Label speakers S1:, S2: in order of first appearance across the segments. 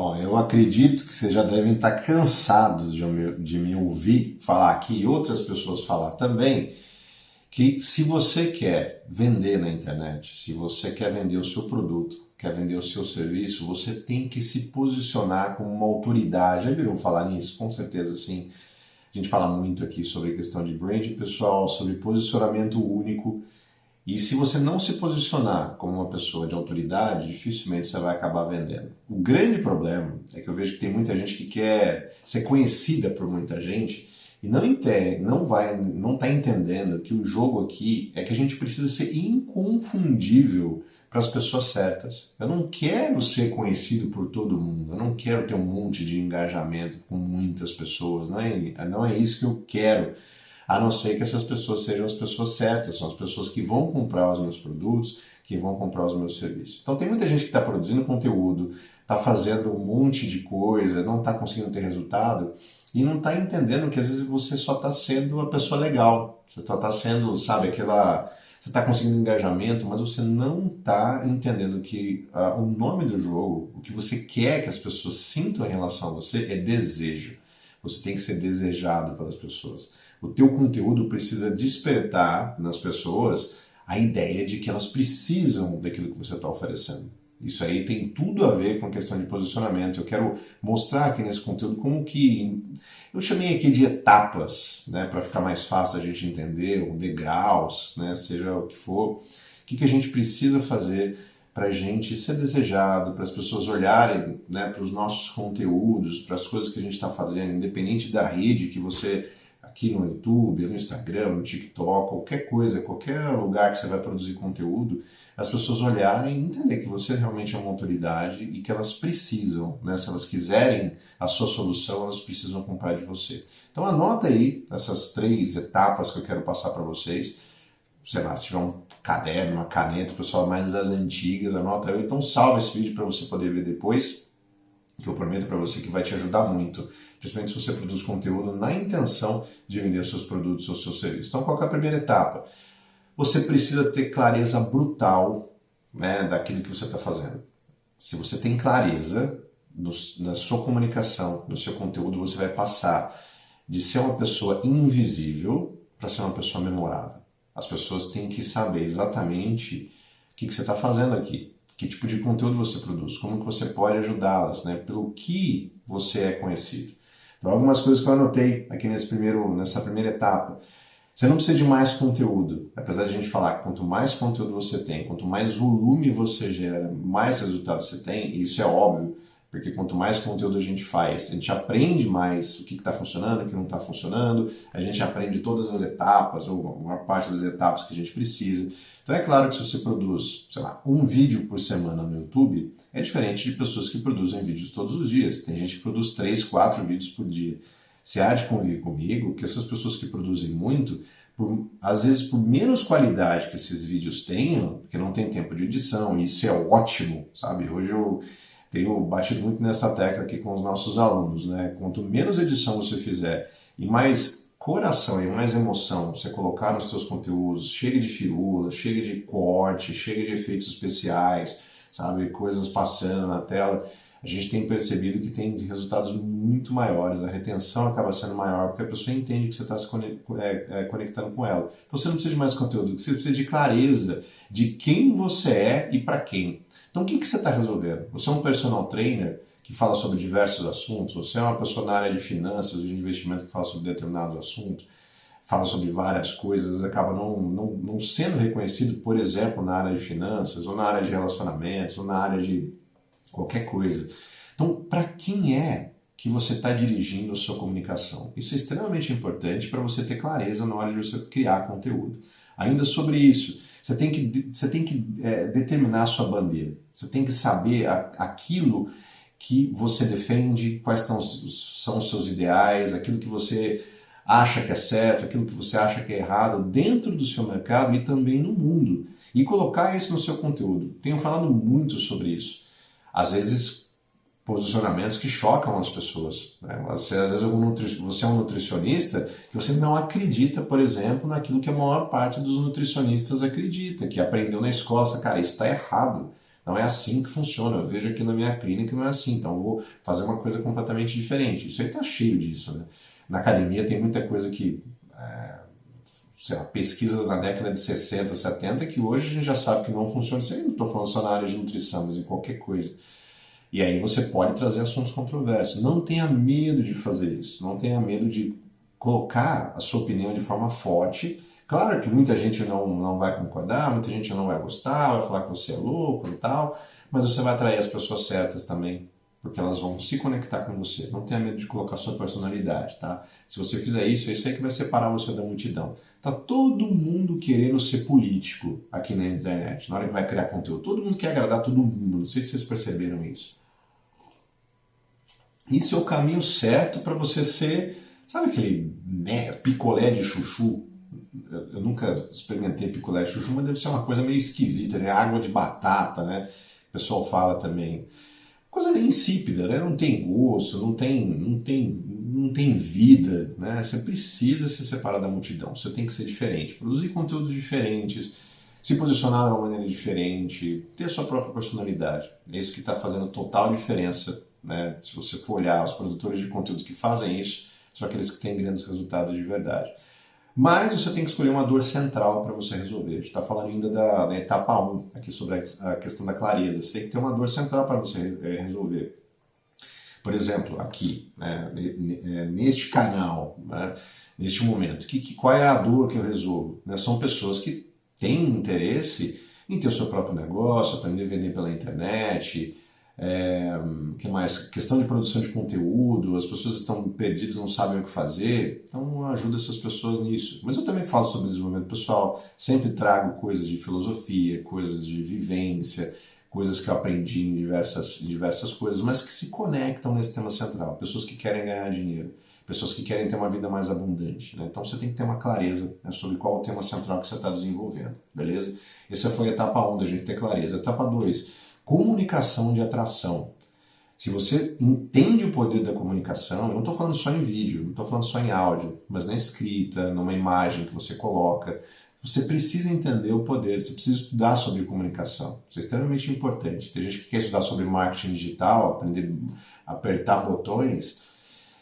S1: Bom, eu acredito que vocês já devem estar cansados de me ouvir falar aqui e outras pessoas falar também, que se você quer vender na internet, se você quer vender o seu produto, quer vender o seu serviço, você tem que se posicionar como uma autoridade. Já viram falar nisso? Com certeza sim. A gente fala muito aqui sobre a questão de branding pessoal, sobre posicionamento único. E se você não se posicionar como uma pessoa de autoridade, dificilmente você vai acabar vendendo. O grande problema é que eu vejo que tem muita gente que quer ser conhecida por muita gente e não está entendendo que o jogo aqui é que a gente precisa ser inconfundível para as pessoas certas. Eu não quero ser conhecido por todo mundo, eu não quero ter um monte de engajamento com muitas pessoas, não é isso que eu quero. A não ser que essas pessoas sejam as pessoas certas, são as pessoas que vão comprar os meus produtos, que vão comprar os meus serviços. Então tem muita gente que está produzindo conteúdo, está fazendo um monte de coisa, não está conseguindo ter resultado e não está entendendo que às vezes você só está sendo a pessoa legal, você só está sendo, sabe, você está conseguindo engajamento, mas você não está entendendo que o nome do jogo, o que você quer que as pessoas sintam em relação a você é desejo. Você tem que ser desejado pelas pessoas. O teu conteúdo precisa despertar nas pessoas a ideia de que elas precisam daquilo que você está oferecendo. Isso aí tem tudo a ver com a questão de posicionamento. Eu quero mostrar aqui nesse conteúdo como que eu chamei aqui de etapas, né, para ficar mais fácil a gente entender, ou degraus, né, seja o que for. O que a gente precisa fazer para a gente ser desejado, para as pessoas olharem, né, para os nossos conteúdos, para as coisas que a gente está fazendo, independente da rede que você, aqui no YouTube, no Instagram, no TikTok, qualquer coisa, qualquer lugar que você vai produzir conteúdo, as pessoas olharem e entender que você realmente é uma autoridade e que elas precisam, né, se elas quiserem a sua solução, elas precisam comprar de você. Então anota aí essas 3 etapas que eu quero passar para vocês. Sei lá, se tiver um caderno, uma caneta, pessoal mais das antigas, anota aí. Então salva esse vídeo para você poder ver depois, que eu prometo para você que vai te ajudar muito, principalmente se você produz conteúdo na intenção de vender os seus produtos ou os seus serviços. Então qual que é a primeira etapa? Você precisa ter clareza brutal, né, daquilo que você está fazendo. Se você tem clareza na sua comunicação, no seu conteúdo, você vai passar de ser uma pessoa invisível para ser uma pessoa memorável. As pessoas têm que saber exatamente o que você está fazendo aqui, que tipo de conteúdo você produz, como que você pode ajudá-las, né, pelo que você é conhecido. Então, algumas coisas que eu anotei aqui nessa primeira etapa. Você não precisa de mais conteúdo, apesar de a gente falar que quanto mais conteúdo você tem, quanto mais volume você gera, mais resultados você tem, e isso é óbvio, porque quanto mais conteúdo a gente faz, a gente aprende mais o que está funcionando, o que não está funcionando, a gente aprende todas as etapas, ou a maior parte das etapas que a gente precisa. Então é claro que se você produz, sei lá, um vídeo por semana no YouTube, é diferente de pessoas que produzem vídeos todos os dias. Tem gente que produz 3, 4 vídeos por dia. Você há de convir comigo que essas pessoas que produzem muito, às vezes por menos qualidade que esses vídeos tenham, porque não tem tempo de edição, e isso é ótimo, sabe? Hoje eu tenho batido muito nessa tecla aqui com os nossos alunos, né? Quanto menos edição você fizer e mais coração e mais emoção você colocar nos seus conteúdos, chega de firula, chega de corte, chega de efeitos especiais, sabe? Coisas passando na tela, a gente tem percebido que tem resultados muito maiores, a retenção acaba sendo maior, porque a pessoa entende que você está se conectando com ela. Então você não precisa de mais conteúdo, você precisa de clareza de quem você é e para quem. Então o que você está resolvendo? Você é um personal trainer que fala sobre diversos assuntos, você é uma pessoa na área de finanças, de investimento que fala sobre determinado assunto, fala sobre várias coisas, acaba não sendo reconhecido, por exemplo, na área de finanças, ou na área de relacionamentos, ou na área de qualquer coisa. Então, para quem é que você está dirigindo a sua comunicação? Isso é extremamente importante para você ter clareza na hora de você criar conteúdo. Ainda sobre isso, você tem que determinar a sua bandeira. Você tem que saber aquilo que você defende, quais são os seus ideais, aquilo que você acha que é certo, aquilo que você acha que é errado dentro do seu mercado e também no mundo. E colocar isso no seu conteúdo. Tenho falado muito sobre isso. Às vezes, posicionamentos que chocam as pessoas. Né? Às vezes você é um nutricionista que você não acredita, por exemplo, naquilo que a maior parte dos nutricionistas acredita, que aprendeu na escola. Cara, isso está errado. Não é assim que funciona. Eu vejo aqui na minha clínica não é assim, então eu vou fazer uma coisa completamente diferente. Isso aí tá cheio disso, né? Na academia tem muita coisa que, sei lá, pesquisas na década de 60, 70, que hoje a gente já sabe que não funciona. Isso aí não estou falando só na área de nutrição, mas em qualquer coisa. E aí você pode trazer assuntos controversos. Não tenha medo de fazer isso. Não tenha medo de colocar a sua opinião de forma forte. Claro que muita gente não vai concordar, muita gente não vai gostar, vai falar que você é louco e tal, mas você vai atrair as pessoas certas também, porque elas vão se conectar com você. Não tenha medo de colocar sua personalidade, tá? Se você fizer isso, é isso aí que vai separar você da multidão. Tá todo mundo querendo ser político aqui na internet, na hora que vai criar conteúdo. Todo mundo quer agradar todo mundo, não sei se vocês perceberam isso. Isso é o caminho certo para você ser, sabe aquele picolé de chuchu? Eu nunca experimentei picolé de chuchu, mas deve ser uma coisa meio esquisita, né? Água de batata, né? O pessoal fala também. Coisa meio insípida, né? Não tem gosto, não tem vida, né? Você precisa se separar da multidão, você tem que ser diferente, produzir conteúdos diferentes, se posicionar de uma maneira diferente, ter sua própria personalidade. É isso que está fazendo total diferença, né? Se você for olhar os produtores de conteúdo que fazem isso, são aqueles que têm grandes resultados de verdade. Mas você tem que escolher uma dor central para você resolver. A gente está falando ainda da etapa 1, aqui sobre a questão da clareza. Você tem que ter uma dor central para você resolver. Por exemplo, aqui, né, neste canal, né, neste momento, qual é a dor que eu resolvo? Né, são pessoas que têm interesse em ter o seu próprio negócio, aprender a vender pela internet. Que mais? Questão de produção de conteúdo, as pessoas estão perdidas, não sabem o que fazer, então ajuda essas pessoas nisso. Mas eu também falo sobre desenvolvimento pessoal, sempre trago coisas de filosofia, coisas de vivência, coisas que eu aprendi em diversas coisas, mas que se conectam nesse tema central. Pessoas que querem ganhar dinheiro, pessoas que querem ter uma vida mais abundante. Né? Então você tem que ter uma clareza, né, sobre qual é o tema central que você está desenvolvendo, beleza? Essa foi a etapa 1 da gente ter clareza. Etapa 2. Comunicação de atração. Se você entende o poder da comunicação, eu não estou falando só em vídeo, não estou falando só em áudio, mas na escrita, numa imagem que você coloca, você precisa entender o poder, você precisa estudar sobre comunicação. Isso é extremamente importante. Tem gente que quer estudar sobre marketing digital, aprender a apertar botões,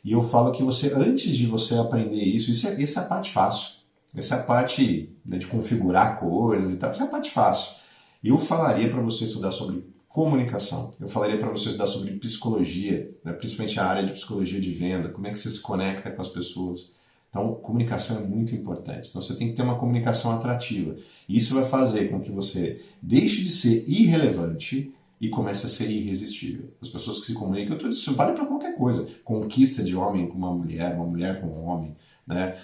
S1: e eu falo que você, antes de você aprender essa é a parte fácil. Essa é a parte, né, de configurar coisas e tal, essa é a parte fácil. Eu falaria para você estudar sobre comunicação, eu falaria para você estudar sobre psicologia, né, principalmente a área de psicologia de venda, como é que você se conecta com as pessoas. Então, comunicação é muito importante. Então, você tem que ter uma comunicação atrativa. E isso vai fazer com que você deixe de ser irrelevante e comece a ser irresistível. As pessoas que se comunicam, isso vale para qualquer coisa. Conquista de homem com uma mulher com um homem, né?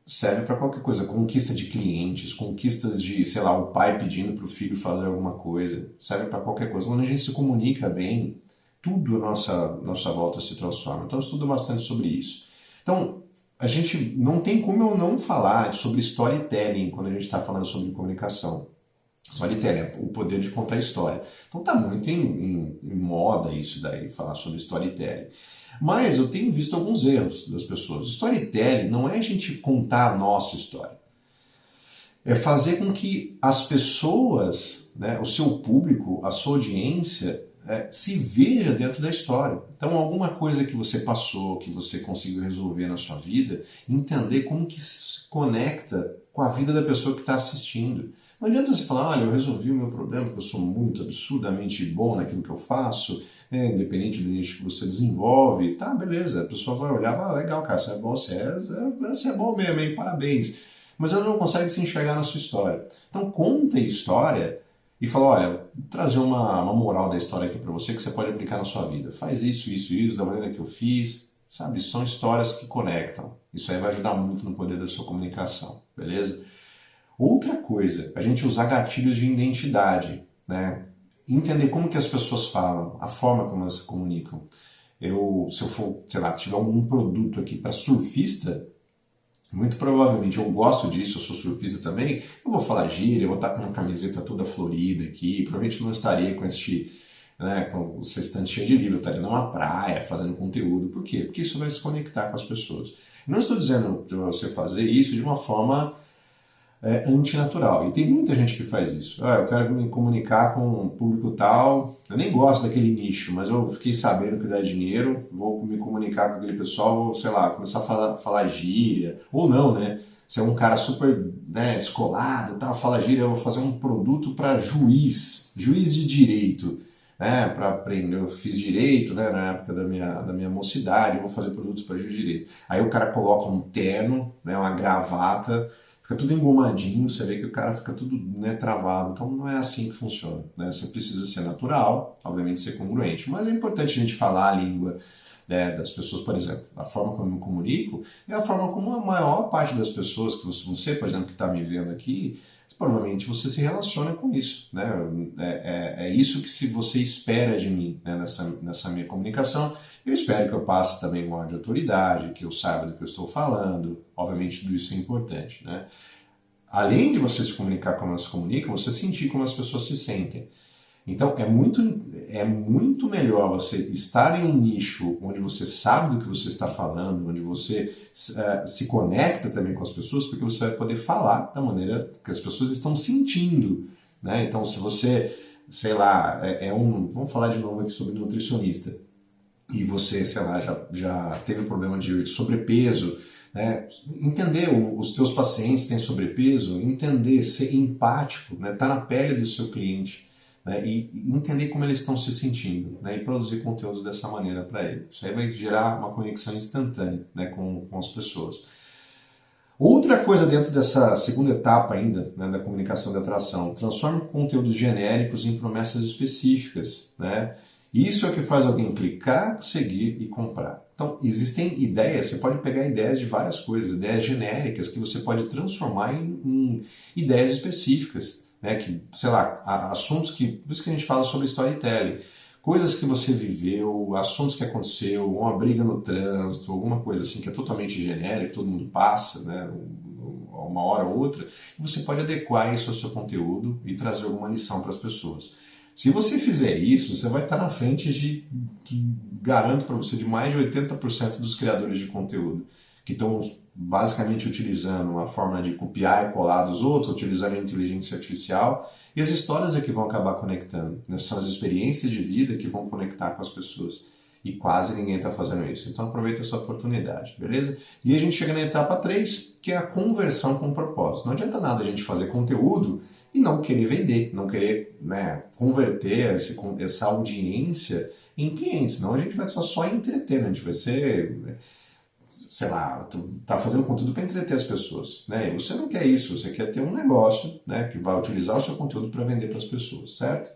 S1: Serve para qualquer coisa, conquista de clientes, conquistas de, sei lá, o pai pedindo para o filho fazer alguma coisa, serve para qualquer coisa. Quando a gente se comunica bem, tudo à nossa volta se transforma. Então eu estudo bastante sobre isso. Então, a gente não tem como eu não falar sobre storytelling quando a gente está falando sobre comunicação. Storytelling, o poder de contar história. Então tá muito em moda isso daí, falar sobre storytelling. Mas eu tenho visto alguns erros das pessoas. Storytelling não é a gente contar a nossa história. É fazer com que as pessoas, né, o seu público, a sua audiência, se veja dentro da história. Então, alguma coisa que você passou, que você conseguiu resolver na sua vida, entender como que se conecta com a vida da pessoa que está assistindo. Não adianta você falar, olha, eu resolvi o meu problema, porque eu sou muito absurdamente bom naquilo que eu faço, né, independente do nicho que você desenvolve, tá, beleza, a pessoa vai olhar, ah, legal, cara, você é bom, você é bom mesmo, hein, parabéns. Mas ela não consegue se enxergar na sua história. Então, conta a história e fala, olha, vou trazer uma moral da história aqui para você que você pode aplicar na sua vida. Faz isso, da maneira que eu fiz, sabe? São histórias que conectam. Isso aí vai ajudar muito no poder da sua comunicação, beleza? Outra coisa, a gente usar gatilhos de identidade, né? Entender como que as pessoas falam, a forma como elas se comunicam. Se eu for, sei lá, tiver algum produto aqui para surfista, muito provavelmente eu gosto disso, eu sou surfista também, eu vou falar gíria, eu vou estar com uma camiseta toda florida aqui, provavelmente não estaria com com essa estante cheia de livro, eu estaria numa praia fazendo conteúdo. Por quê? Porque isso vai se conectar com as pessoas. Não estou dizendo para você fazer isso de uma forma antinatural. E tem muita gente que faz isso. Eu quero me comunicar com um público tal, eu nem gosto daquele nicho, mas eu fiquei sabendo que dá dinheiro, vou me comunicar com aquele pessoal, vou, sei lá, começar a falar gíria, ou não, né? Se é um cara super, né, descolado, tal, fala gíria, eu vou fazer um produto para juiz de direito, né, para aprender. Eu fiz direito, né, na época da minha mocidade, eu vou fazer produtos para juiz de direito. Aí o cara coloca um terno, né, uma gravata, fica tudo engomadinho, você vê que o cara fica tudo, né, travado. Então não é assim que funciona, né? Você precisa ser natural, obviamente ser congruente, mas é importante a gente falar a língua, né, das pessoas. Por exemplo, a forma como eu me comunico é a forma como a maior parte das pessoas, que você, por exemplo, que está me vendo aqui, provavelmente você se relaciona com isso, né? É isso que se você espera de mim, né, nessa minha comunicação. Eu espero que eu passe também um ar de autoridade, que eu saiba do que eu estou falando. Obviamente tudo isso é importante, né? Além de você se comunicar como elas se comunicam, você sentir como as pessoas se sentem. Então é muito melhor você estar em um nicho onde você sabe do que você está falando, onde você se conecta também com as pessoas, porque você vai poder falar da maneira que as pessoas estão sentindo, né? Então se você, sei lá, vamos falar de novo aqui sobre nutricionista, e você, sei lá, já teve um problema de sobrepeso, né? Entender os teus pacientes têm sobrepeso, entender, ser empático, né? Tá na pele do seu cliente, né? E entender como eles estão se sentindo, né? E produzir conteúdos dessa maneira para ele. Isso aí vai gerar uma conexão instantânea, né, com as pessoas. Outra coisa dentro dessa segunda etapa ainda, né, da comunicação de atração, transforme conteúdos genéricos em promessas específicas, né? Isso é o que faz alguém clicar, seguir e comprar. Então, existem ideias, você pode pegar ideias de várias coisas, ideias genéricas que você pode transformar em ideias específicas, né? Que, sei lá, assuntos que, por isso que a gente fala sobre storytelling, coisas que você viveu, assuntos que aconteceu, uma briga no trânsito, alguma coisa assim que é totalmente genérica, todo mundo passa, né, uma hora ou outra, e você pode adequar isso ao seu conteúdo e trazer alguma lição para as pessoas. Se você fizer isso, você vai estar na frente garanto para você, de mais de 80% dos criadores de conteúdo, que estão basicamente utilizando uma forma de copiar e colar dos outros, utilizando a inteligência artificial, e as histórias é que vão acabar conectando, né? São as experiências de vida que vão conectar com as pessoas. E quase ninguém está fazendo isso. Então aproveita essa oportunidade, beleza? E a gente chega na etapa 3, que é a conversão com propósito. Não adianta nada a gente fazer conteúdo e não querer vender, não querer, né, converter essa audiência em clientes. Senão a gente vai só entretendo, a gente vai ser, sei lá, tá fazendo conteúdo para entreter as pessoas, né? E você não quer isso, você quer ter um negócio, né, que vai utilizar o seu conteúdo para vender para as pessoas, certo?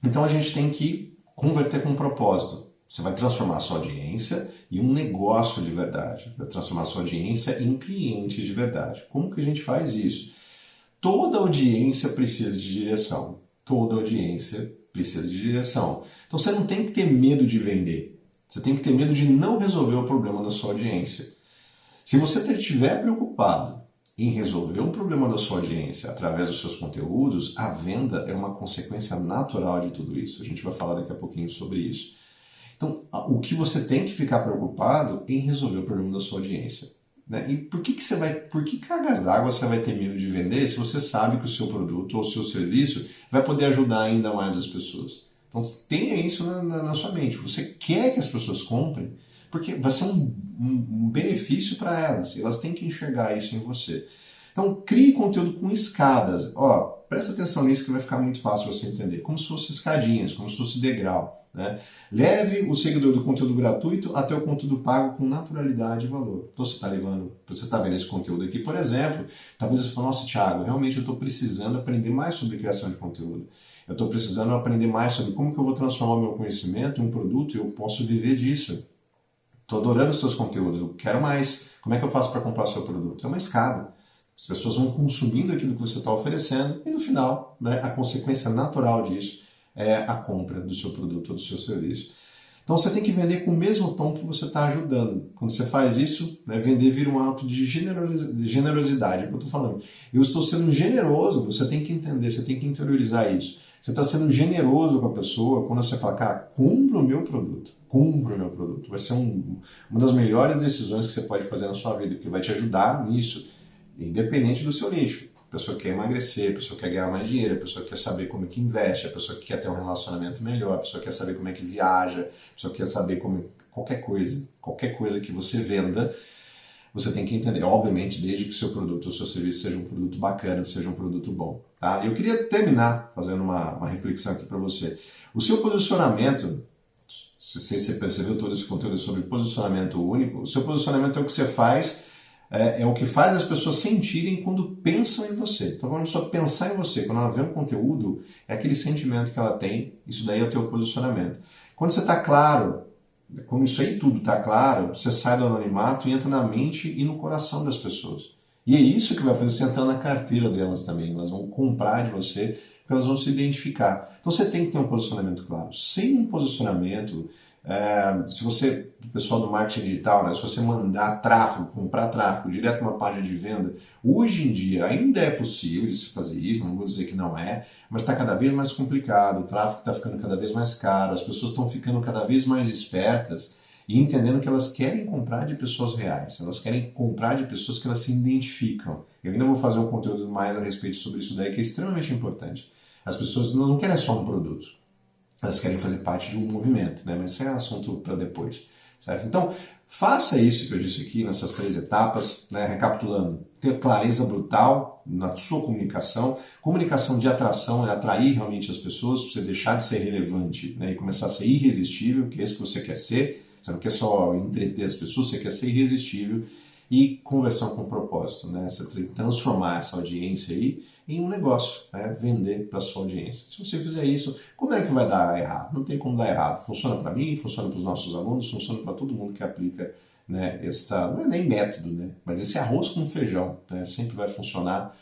S1: Então a gente tem que converter com um propósito. Você vai transformar a sua audiência em um negócio de verdade, vai transformar a sua audiência em cliente de verdade. Como que a gente faz isso? Toda audiência precisa de direção. Toda audiência precisa de direção. Então você não tem que ter medo de vender. Você tem que ter medo de não resolver o problema da sua audiência. Se você estiver preocupado em resolver o problema da sua audiência através dos seus conteúdos, a venda é uma consequência natural de tudo isso. A gente vai falar daqui a pouquinho sobre isso. Então, o que você tem que ficar preocupado é em resolver o problema da sua audiência, né? E por que cargas d'água você vai ter medo de vender se você sabe que o seu produto ou o seu serviço vai poder ajudar ainda mais as pessoas? Então tenha isso na sua mente. Você quer que as pessoas comprem, porque vai ser um benefício para elas. E elas têm que enxergar isso em você. Então crie conteúdo com escadas. Presta atenção nisso que vai ficar muito fácil você entender. Como se fosse escadinhas, como se fosse degrau, né? Leve o seguidor do conteúdo gratuito até o conteúdo pago com naturalidade e valor. Então você está vendo esse conteúdo aqui, por exemplo, talvez você fale, nossa, Thiago, realmente eu estou precisando aprender mais sobre criação de conteúdo. Eu estou precisando aprender mais sobre como que eu vou transformar o meu conhecimento em um produto e eu posso viver disso. Estou adorando os seus conteúdos, eu quero mais. Como é que eu faço para comprar o seu produto? É uma escada. As pessoas vão consumindo aquilo que você está oferecendo e no final, né, a consequência natural disso é a compra do seu produto ou do seu serviço. Então você tem que vender com o mesmo tom que você está ajudando. Quando você faz isso, né, vender vira um ato de generosidade. É o que eu estou falando. Eu estou sendo generoso, você tem que entender, você tem que interiorizar isso. Você está sendo generoso com a pessoa quando você fala, cara, compra o meu produto. Compra o meu produto. Vai ser uma das melhores decisões que você pode fazer na sua vida, que vai te ajudar nisso. independente do seu nicho. A pessoa quer emagrecer, a pessoa quer ganhar mais dinheiro, a pessoa quer saber como é que investe, a pessoa quer ter um relacionamento melhor, a pessoa quer saber como é que viaja, a pessoa quer saber como qualquer coisa que você venda, você tem que entender, obviamente, desde que o seu produto ou o seu serviço seja um produto bacana, seja um produto bom. Tá? Eu queria terminar fazendo uma reflexão aqui para você. O seu posicionamento, se você percebeu todo esse conteúdo sobre posicionamento único, o seu posicionamento é o que você faz, é o que faz as pessoas sentirem quando pensam em você. Então, quando a pessoa pensar em você, quando ela vê um conteúdo, é aquele sentimento que ela tem, isso daí é o teu posicionamento. Quando você está claro, quando isso aí tudo está claro, você sai do anonimato e entra na mente e no coração das pessoas. E é isso que vai fazer você entrar na carteira delas também. Elas vão comprar de você, porque elas vão se identificar. Então você tem que ter um posicionamento claro. Sem um posicionamento, se você, o pessoal do marketing digital, né, se você mandar tráfego, comprar tráfego direto para uma página de venda, hoje em dia ainda é possível de se fazer isso, não vou dizer que não é, mas está cada vez mais complicado, o tráfego está ficando cada vez mais caro, as pessoas estão ficando cada vez mais espertas e entendendo que elas querem comprar de pessoas reais, elas querem comprar de pessoas que elas se identificam. Eu ainda vou fazer um conteúdo mais a respeito sobre isso daí, que é extremamente importante. As pessoas não querem só um produto. Elas querem fazer parte de um movimento, né? Mas isso é assunto para depois, certo? Então, faça isso que eu disse aqui nessas 3 etapas, né? Recapitulando, ter clareza brutal na sua comunicação, comunicação de atração é atrair realmente as pessoas, para você deixar de ser relevante, né? E começar a ser irresistível, que é isso que você quer ser, você não quer só entreter as pessoas, você quer ser irresistível, e conversão com propósito, né? Você tem que transformar essa audiência aí em um negócio, né? Vender para a sua audiência. Se você fizer isso, como é que vai dar errado? Não tem como dar errado. Funciona para mim, funciona para os nossos alunos, funciona para todo mundo que aplica, né, não é nem método, né? Mas esse arroz com feijão, né? Sempre vai funcionar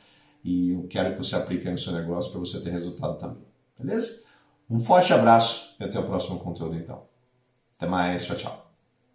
S1: e eu quero que você aplique aí no seu negócio para você ter resultado também. Beleza? Um forte abraço e até o próximo conteúdo então. Até mais, tchau, tchau.